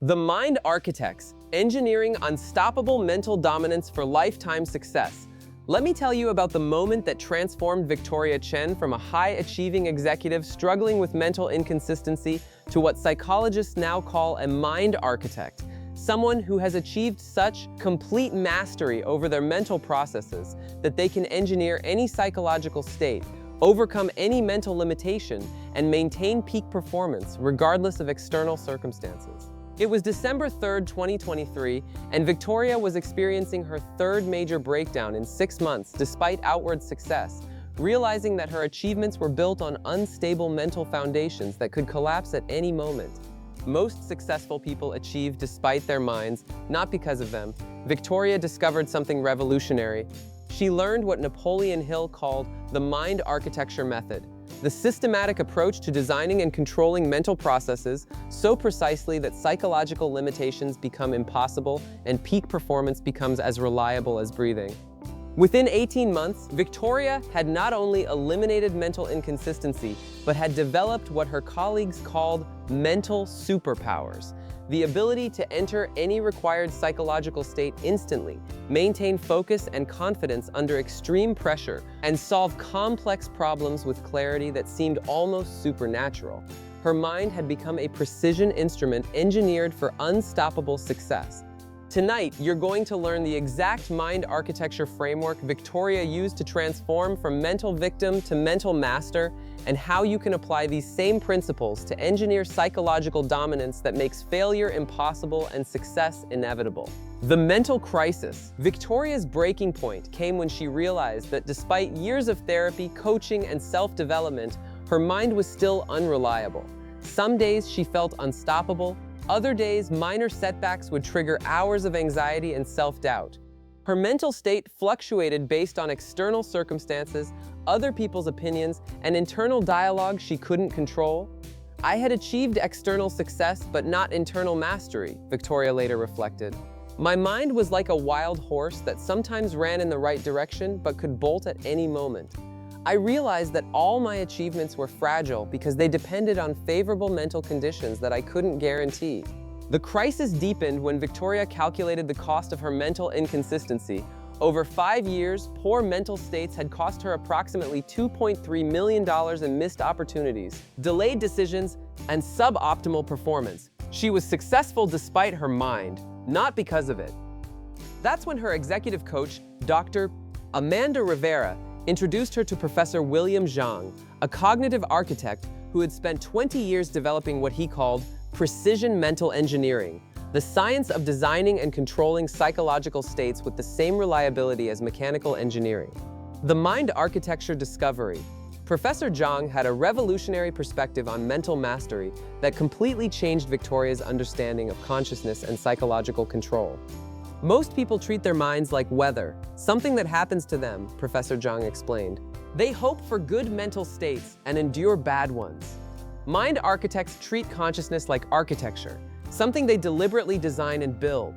The Mind Architects, Engineering Unstoppable Mental Dominance for Lifetime Success. Let me tell you about the moment that transformed Victoria Chen from a high-achieving executive struggling with mental inconsistency to what psychologists now call a mind architect, someone who has achieved such complete mastery over their mental processes that they can engineer any psychological state, overcome any mental limitation, and maintain peak performance regardless of external circumstances. It was December 3rd, 2023, and Victoria was experiencing her third major breakdown in 6 months despite outward success, realizing that her achievements were built on unstable mental foundations that could collapse at any moment. Most successful people achieve despite their minds, not because of them. Victoria discovered something revolutionary. She learned what Napoleon Hill called the mind architecture method, the systematic approach to designing and controlling mental processes so precisely that psychological limitations become impossible and peak performance becomes as reliable as breathing. Within 18 months, Victoria had not only eliminated mental inconsistency, but had developed what her colleagues called mental superpowers, the ability to enter any required psychological state instantly, maintain focus and confidence under extreme pressure, and solve complex problems with clarity that seemed almost supernatural. Her mind had become a precision instrument engineered for unstoppable success. Tonight, you're going to learn the exact mind architecture framework Victoria used to transform from mental victim to mental master, and how you can apply these same principles to engineer psychological dominance that makes failure impossible and success inevitable. The mental crisis. Victoria's breaking point came when she realized that despite years of therapy, coaching, and self-development, her mind was still unreliable. Some days she felt unstoppable. Other days, minor setbacks would trigger hours of anxiety and self-doubt. Her mental state fluctuated based on external circumstances, other people's opinions, and internal dialogue she couldn't control. "I had achieved external success, but not internal mastery," Victoria later reflected. "My mind was like a wild horse that sometimes ran in the right direction, but could bolt at any moment. I realized that all my achievements were fragile because they depended on favorable mental conditions that I couldn't guarantee." The crisis deepened when Victoria calculated the cost of her mental inconsistency. Over 5 years, poor mental states had cost her approximately $2.3 million in missed opportunities, delayed decisions, and suboptimal performance. She was successful despite her mind, not because of it. That's when her executive coach, Dr. Amanda Rivera, introduced her to Professor William Zhang, a cognitive architect who had spent 20 years developing what he called precision mental engineering, the science of designing and controlling psychological states with the same reliability as mechanical engineering. The mind architecture discovery. Professor Zhang had a revolutionary perspective on mental mastery that completely changed Victoria's understanding of consciousness and psychological control. "Most people treat their minds like weather, something that happens to them," Professor Zhang explained. "They hope for good mental states and endure bad ones. Mind architects treat consciousness like architecture, something they deliberately design and build.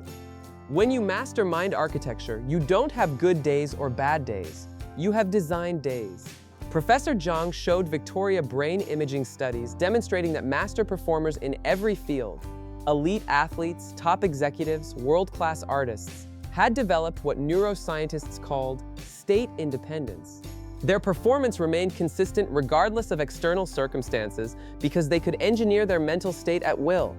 When you master mind architecture, you don't have good days or bad days. You have designed days." Professor Zhang showed Victoria brain imaging studies demonstrating that master performers in every field, elite athletes, top executives, world-class artists, had developed what neuroscientists called state independence. Their performance remained consistent regardless of external circumstances because they could engineer their mental state at will.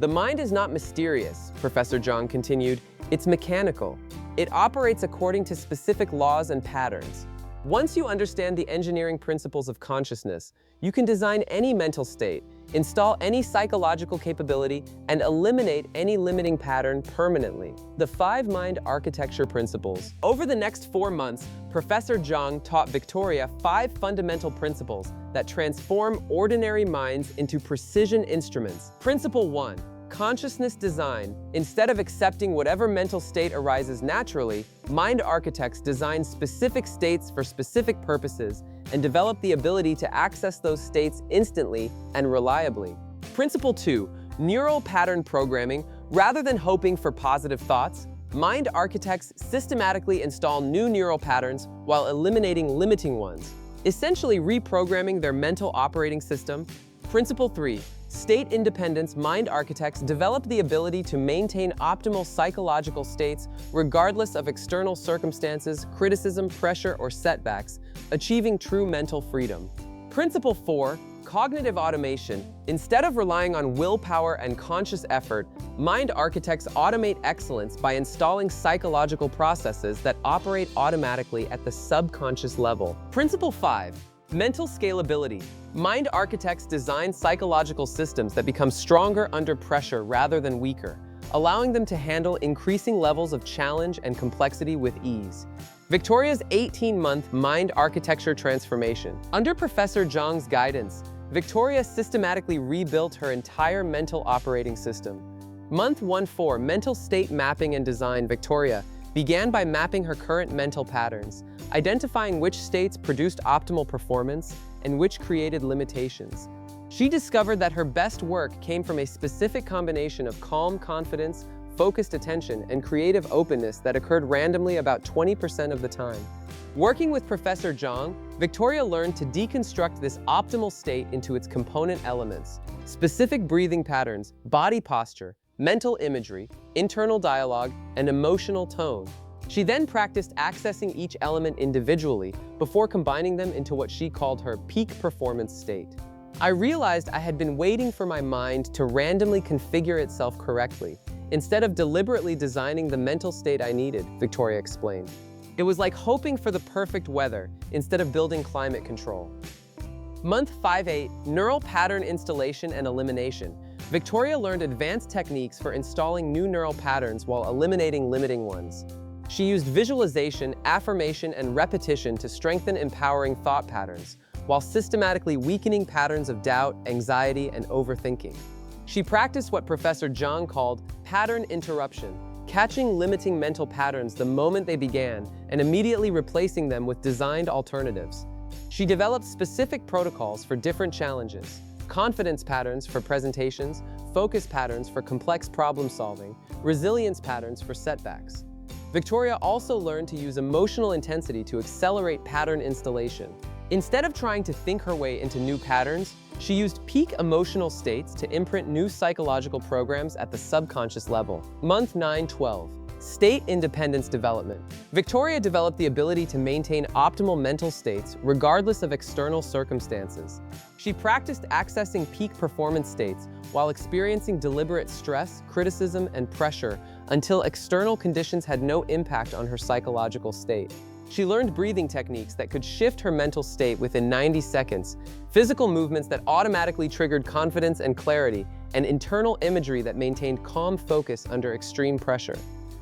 "The mind is not mysterious," Professor Zhang continued. "It's mechanical. It operates according to specific laws and patterns. Once you understand the engineering principles of consciousness, you can design any mental state, install any psychological capability, and eliminate any limiting pattern permanently." The 5 mind architecture principles. Over the next 4 months, Professor Zhang taught Victoria 5 fundamental principles that transform ordinary minds into precision instruments. Principle 1. Consciousness design. Instead of accepting whatever mental state arises naturally, mind architects design specific states for specific purposes and develop the ability to access those states instantly and reliably. Principle 2. Neural pattern programming. Rather than hoping for positive thoughts, mind architects systematically install new neural patterns while eliminating limiting ones, essentially reprogramming their mental operating system. Principle 3. State independence mind architects develop the ability to maintain optimal psychological states regardless of external circumstances, criticism, pressure, or setbacks, achieving true mental freedom. Principle 4. Cognitive automation. Instead of relying on willpower and conscious effort, mind architects automate excellence by installing psychological processes that operate automatically at the subconscious level. Principle 5. Mental scalability. Mind architects design psychological systems that become stronger under pressure rather than weaker, allowing them to handle increasing levels of challenge and complexity with ease. Victoria's 18-month mind architecture transformation. Under Professor Zhang's guidance, Victoria systematically rebuilt her entire mental operating system. Month 1-4, mental state mapping and design. Victoria began by mapping her current mental patterns, identifying which states produced optimal performance and which created limitations. She discovered that her best work came from a specific combination of calm confidence, focused attention, and creative openness that occurred randomly about 20% of the time. Working with Professor Zhang, Victoria learned to deconstruct this optimal state into its component elements: specific breathing patterns, body posture, mental imagery, internal dialogue, and emotional tone. She then practiced accessing each element individually before combining them into what she called her peak performance state. I realized I had been waiting for my mind to randomly configure itself correctly, instead of deliberately designing the mental state I needed, Victoria explained. It was like hoping for the perfect weather instead of building climate control. Month 5-8, neural pattern installation and elimination. Victoria learned advanced techniques for installing new neural patterns while eliminating limiting ones. She used visualization, affirmation, and repetition to strengthen empowering thought patterns, while systematically weakening patterns of doubt, anxiety, and overthinking. She practiced what Professor Zhang called pattern interruption, catching limiting mental patterns the moment they began and immediately replacing them with designed alternatives. She developed specific protocols for different challenges: confidence patterns for presentations, focus patterns for complex problem solving, resilience patterns for setbacks. Victoria also learned to use emotional intensity to accelerate pattern installation. Instead of trying to think her way into new patterns, she used peak emotional states to imprint new psychological programs at the subconscious level. Month 9-12. State independence development. Victoria developed the ability to maintain optimal mental states regardless of external circumstances. She practiced accessing peak performance states while experiencing deliberate stress, criticism, and pressure until external conditions had no impact on her psychological state. She learned breathing techniques that could shift her mental state within 90 seconds, physical movements that automatically triggered confidence and clarity, and internal imagery that maintained calm focus under extreme pressure.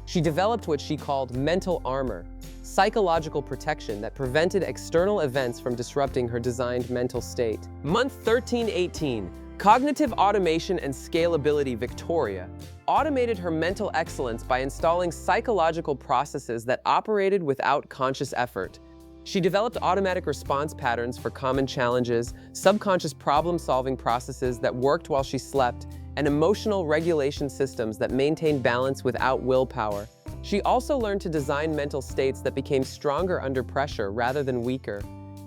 She developed what she called mental armor, psychological protection that prevented external events from disrupting her designed mental state. Month 13-18, cognitive automation and scalability. Victoria automated her mental excellence by installing psychological processes that operated without conscious effort. She developed automatic response patterns for common challenges, subconscious problem-solving processes that worked while she slept, and emotional regulation systems that maintained balance without willpower. She also learned to design mental states that became stronger under pressure rather than weaker.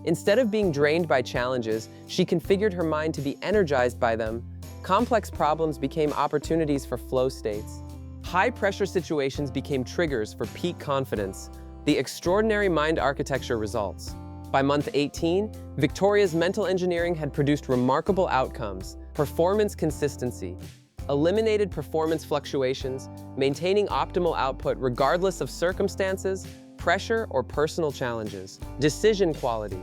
Instead of being drained by challenges, she configured her mind to be energized by them. Complex problems became opportunities for flow states. High-pressure situations became triggers for peak confidence. The extraordinary mind architecture results. By month 18, Victoria's mental engineering had produced remarkable outcomes: performance consistency, eliminated performance fluctuations, maintaining optimal output regardless of circumstances, pressure, or personal challenges; decision quality,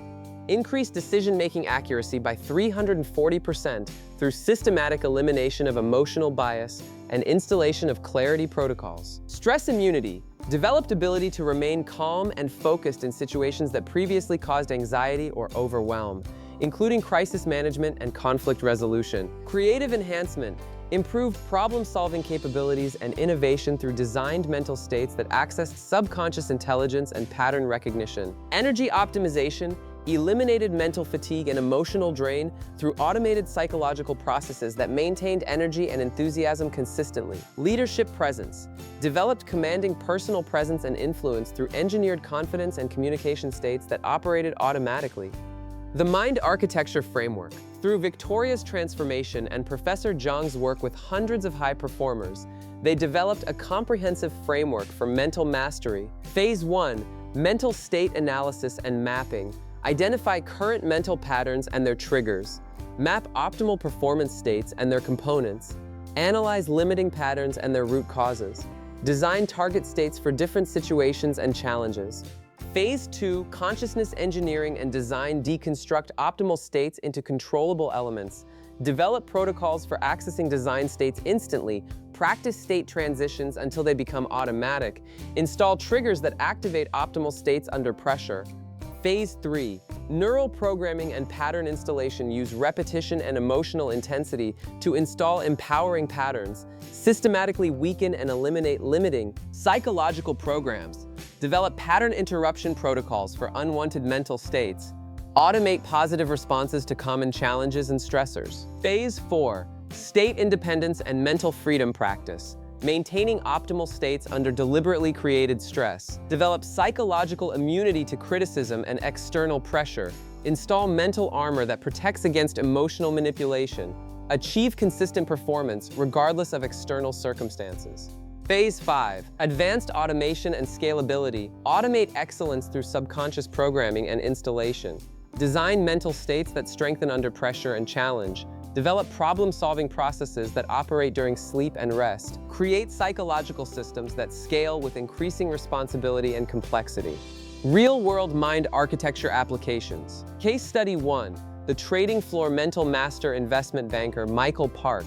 increased decision-making accuracy by 340% through systematic elimination of emotional bias and installation of clarity protocols; stress immunity, developed ability to remain calm and focused in situations that previously caused anxiety or overwhelm, including crisis management and conflict resolution; creative enhancement, improved problem-solving capabilities and innovation through designed mental states that accessed subconscious intelligence and pattern recognition; energy optimization, eliminated mental fatigue and emotional drain through automated psychological processes that maintained energy and enthusiasm consistently; leadership presence, developed commanding personal presence and influence through engineered confidence and communication states that operated automatically. The Mind Architecture Framework. Through Victoria's transformation and Professor Zhang's work with hundreds of high performers, they developed a comprehensive framework for mental mastery. Phase 1, mental state analysis and mapping. Identify current mental patterns and their triggers. Map optimal performance states and their components. Analyze limiting patterns and their root causes. Design target states for different situations and challenges. Phase 2, consciousness engineering and design. Deconstruct optimal states into controllable elements. Develop protocols for accessing design states instantly. Practice state transitions until they become automatic. Install triggers that activate optimal states under pressure. Phase 3, neural programming and pattern installation. Use repetition and emotional intensity to install empowering patterns. Systematically weaken and eliminate limiting psychological programs. Develop pattern interruption protocols for unwanted mental states. Automate positive responses to common challenges and stressors. Phase 4, state independence and mental freedom practice. Maintaining optimal states under deliberately created stress. Develop psychological immunity to criticism and external pressure. Install mental armor that protects against emotional manipulation. Achieve consistent performance regardless of external circumstances. Phase 5, advanced automation and scalability. Automate excellence through subconscious programming and installation. Design mental states that strengthen under pressure and challenge. Develop problem-solving processes that operate during sleep and rest. Create psychological systems that scale with increasing responsibility and complexity. Real-world mind architecture applications. Case Study 1. The trading floor mental master investment banker Michael Park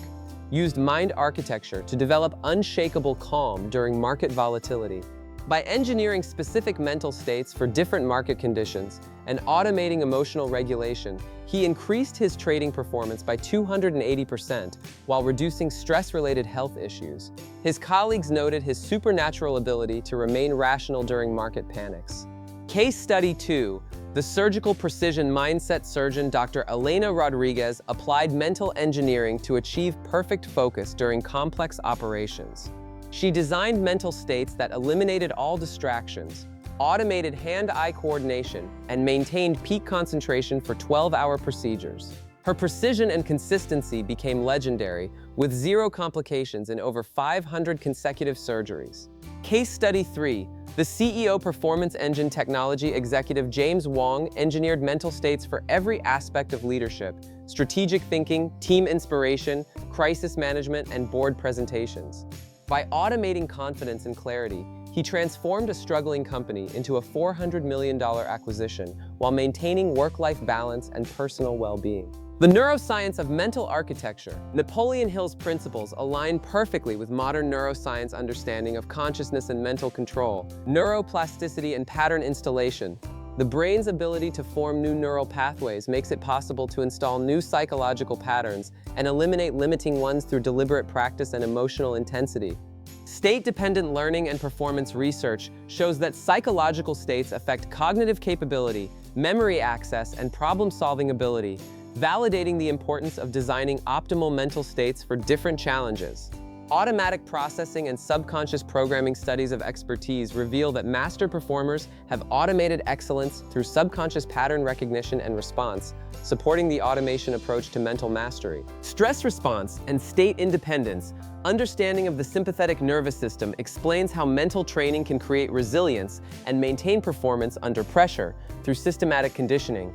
used mind architecture to develop unshakable calm during market volatility. By engineering specific mental states for different market conditions and automating emotional regulation, he increased his trading performance by 280% while reducing stress-related health issues. His colleagues noted his supernatural ability to remain rational during market panics. Case Study 2. The surgical precision mindset surgeon Dr. Elena Rodriguez applied mental engineering to achieve perfect focus during complex operations. She designed mental states that eliminated all distractions, automated hand-eye coordination, and maintained peak concentration for 12-hour procedures. Her precision and consistency became legendary, with zero complications in over 500 consecutive surgeries. Case Study 3. The CEO Performance Engine Technology executive James Wong engineered mental states for every aspect of leadership: strategic thinking, team inspiration, crisis management, and board presentations. By automating confidence and clarity, he transformed a struggling company into a $400 million acquisition while maintaining work-life balance and personal well-being. The neuroscience of mental architecture. Napoleon Hill's principles align perfectly with modern neuroscience understanding of consciousness and mental control, neuroplasticity and pattern installation. The brain's ability to form new neural pathways makes it possible to install new psychological patterns and eliminate limiting ones through deliberate practice and emotional intensity. State-dependent learning and performance research shows that psychological states affect cognitive capability, memory access, and problem-solving ability, validating the importance of designing optimal mental states for different challenges. Automatic processing and subconscious programming studies of expertise reveal that master performers have automated excellence through subconscious pattern recognition and response, supporting the automation approach to mental mastery. Stress response and state independence. Understanding of the sympathetic nervous system explains how mental training can create resilience and maintain performance under pressure through systematic conditioning.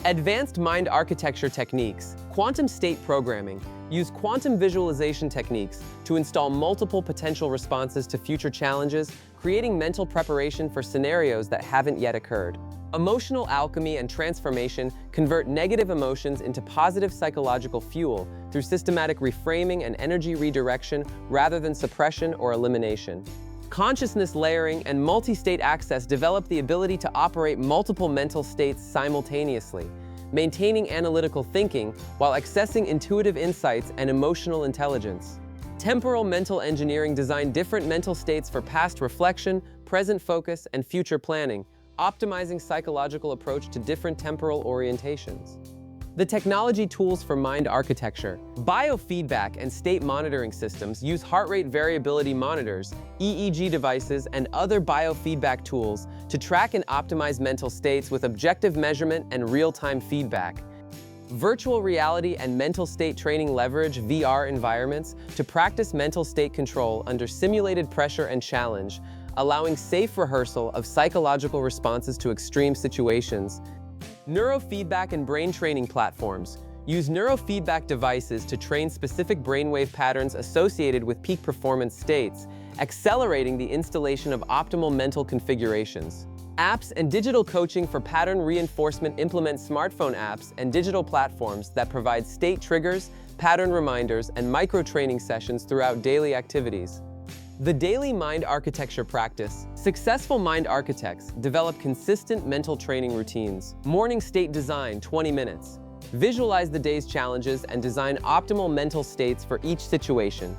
Advanced mind architecture techniques. Quantum state programming. Use quantum visualization techniques to install multiple potential responses to future challenges, creating mental preparation for scenarios that haven't yet occurred. Emotional alchemy and transformation convert negative emotions into positive psychological fuel through systematic reframing and energy redirection rather than suppression or elimination. Consciousness layering and multi-state access develop the ability to operate multiple mental states simultaneously, maintaining analytical thinking while accessing intuitive insights and emotional intelligence. Temporal mental engineering designed different mental states for past reflection, present focus, and future planning, optimizing psychological approach to different temporal orientations. The technology tools for mind architecture. Biofeedback and state monitoring systems use heart rate variability monitors, EEG devices, and other biofeedback tools to track and optimize mental states with objective measurement and real-time feedback. Virtual reality and mental state training leverage VR environments to practice mental state control under simulated pressure and challenge, allowing safe rehearsal of psychological responses to extreme situations. Neurofeedback and brain training platforms use neurofeedback devices to train specific brainwave patterns associated with peak performance states, accelerating the installation of optimal mental configurations. Apps and digital coaching for pattern reinforcement implement smartphone apps and digital platforms that provide state triggers, pattern reminders, and micro-training sessions throughout daily activities. The daily mind architecture practice. Successful mind architects develop consistent mental training routines. Morning state design, 20 minutes. Visualize the day's challenges and design optimal mental states for each situation.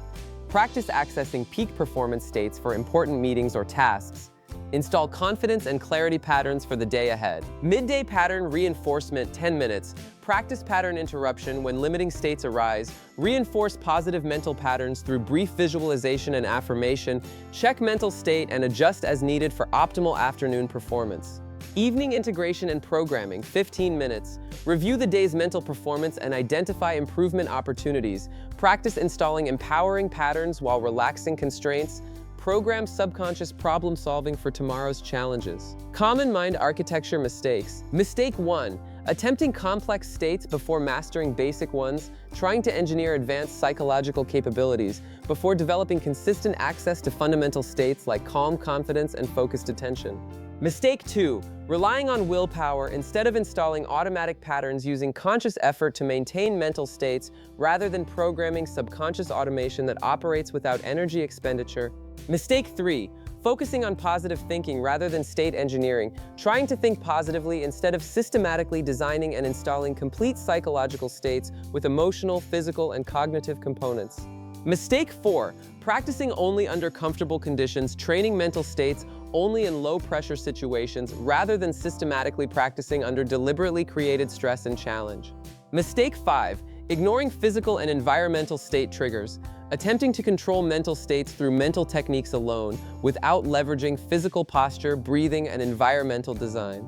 Practice accessing peak performance states for important meetings or tasks. Install confidence and clarity patterns for the day ahead. Midday pattern reinforcement, 10 minutes. Practice pattern interruption when limiting states arise. Reinforce positive mental patterns through brief visualization and affirmation. Check mental state and adjust as needed for optimal afternoon performance. Evening integration and programming, 15 minutes. Review the day's mental performance and identify improvement opportunities. Practice installing empowering patterns while relaxing constraints. Program subconscious problem solving for tomorrow's challenges. Common mind architecture mistakes. Mistake 1. Attempting complex states before mastering basic ones, trying to engineer advanced psychological capabilities before developing consistent access to fundamental states like calm confidence and focused attention. Mistake 2. Relying on willpower instead of installing automatic patterns using conscious effort to maintain mental states rather than programming subconscious automation that operates without energy expenditure. Mistake 3. Focusing on positive thinking rather than state engineering, trying to think positively instead of systematically designing and installing complete psychological states with emotional, physical, and cognitive components. Mistake 4. Practicing only under comfortable conditions, training mental states only in low-pressure situations rather than systematically practicing under deliberately created stress and challenge. Mistake 5. Ignoring physical and environmental state triggers, attempting to control mental states through mental techniques alone without leveraging physical posture, breathing, and environmental design.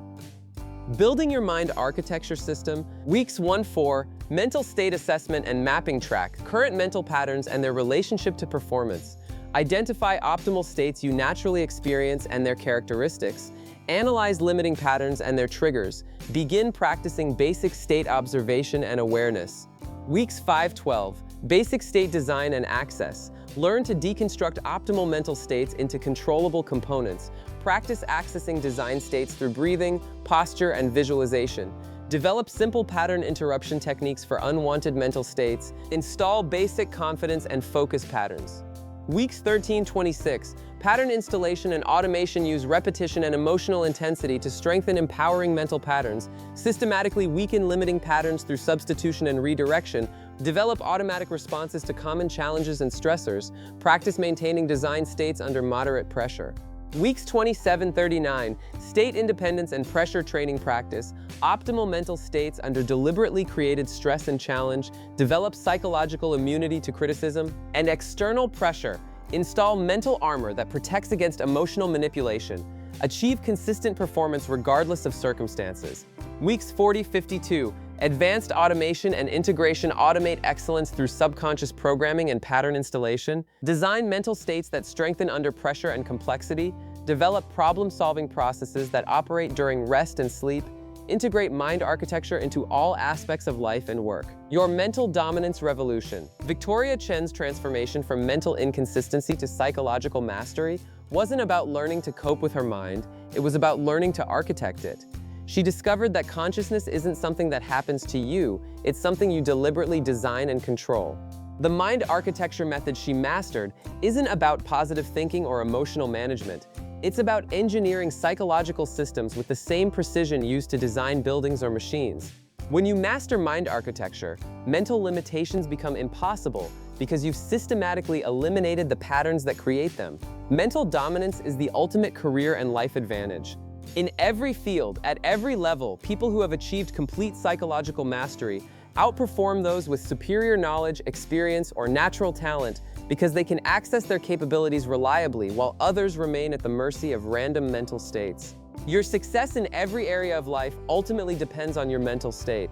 Building your mind architecture system, weeks 1-4, mental state assessment and mapping track, current mental patterns and their relationship to performance. Identify optimal states you naturally experience and their characteristics. Analyze limiting patterns and their triggers. Begin practicing basic state observation and awareness. Weeks 5-12, basic state design and access. Learn to deconstruct optimal mental states into controllable components. Practice accessing design states through breathing, posture, and visualization. Develop simple pattern interruption techniques for unwanted mental states. Install basic confidence and focus patterns. Weeks 13-26, pattern installation and automation use repetition and emotional intensity to strengthen empowering mental patterns. Systematically weaken limiting patterns through substitution and redirection. Develop automatic responses to common challenges and stressors. Practice maintaining design states under moderate pressure. Weeks 27-39, state independence and pressure training practice. Optimal mental states under deliberately created stress and challenge. Develop psychological immunity to criticism and external pressure. Install mental armor that protects against emotional manipulation. Achieve consistent performance regardless of circumstances. Weeks 40-52, advanced automation and integration. Automate excellence through subconscious programming and pattern installation. Design mental states that strengthen under pressure and complexity. Develop problem-solving processes that operate during rest and sleep. Integrate mind architecture into all aspects of life and work. Your mental dominance revolution. Victoria Chen's transformation from mental inconsistency to psychological mastery wasn't about learning to cope with her mind, it was about learning to architect it. She discovered that consciousness isn't something that happens to you, it's something you deliberately design and control. The mind architecture method she mastered isn't about positive thinking or emotional management. It's about engineering psychological systems with the same precision used to design buildings or machines. When you master mind architecture, mental limitations become impossible because you've systematically eliminated the patterns that create them. Mental dominance is the ultimate career and life advantage. In every field, at every level, people who have achieved complete psychological mastery outperform those with superior knowledge, experience, or natural talent because they can access their capabilities reliably while others remain at the mercy of random mental states. Your success in every area of life ultimately depends on your mental state.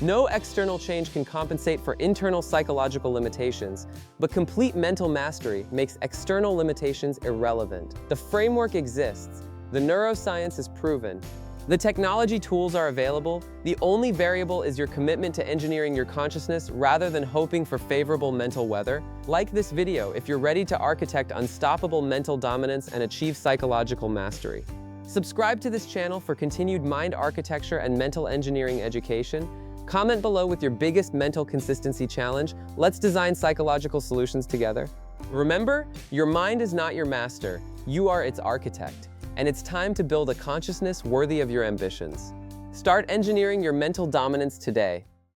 No external change can compensate for internal psychological limitations, but complete mental mastery makes external limitations irrelevant. The framework exists, the neuroscience is proven, the technology tools are available. The only variable is your commitment to engineering your consciousness rather than hoping for favorable mental weather. Like this video if you're ready to architect unstoppable mental dominance and achieve psychological mastery. Subscribe to this channel for continued mind architecture and mental engineering education. Comment below with your biggest mental consistency challenge. Let's design psychological solutions together. Remember, your mind is not your master. You are its architect. And it's time to build a consciousness worthy of your ambitions. Start engineering your mental dominance today.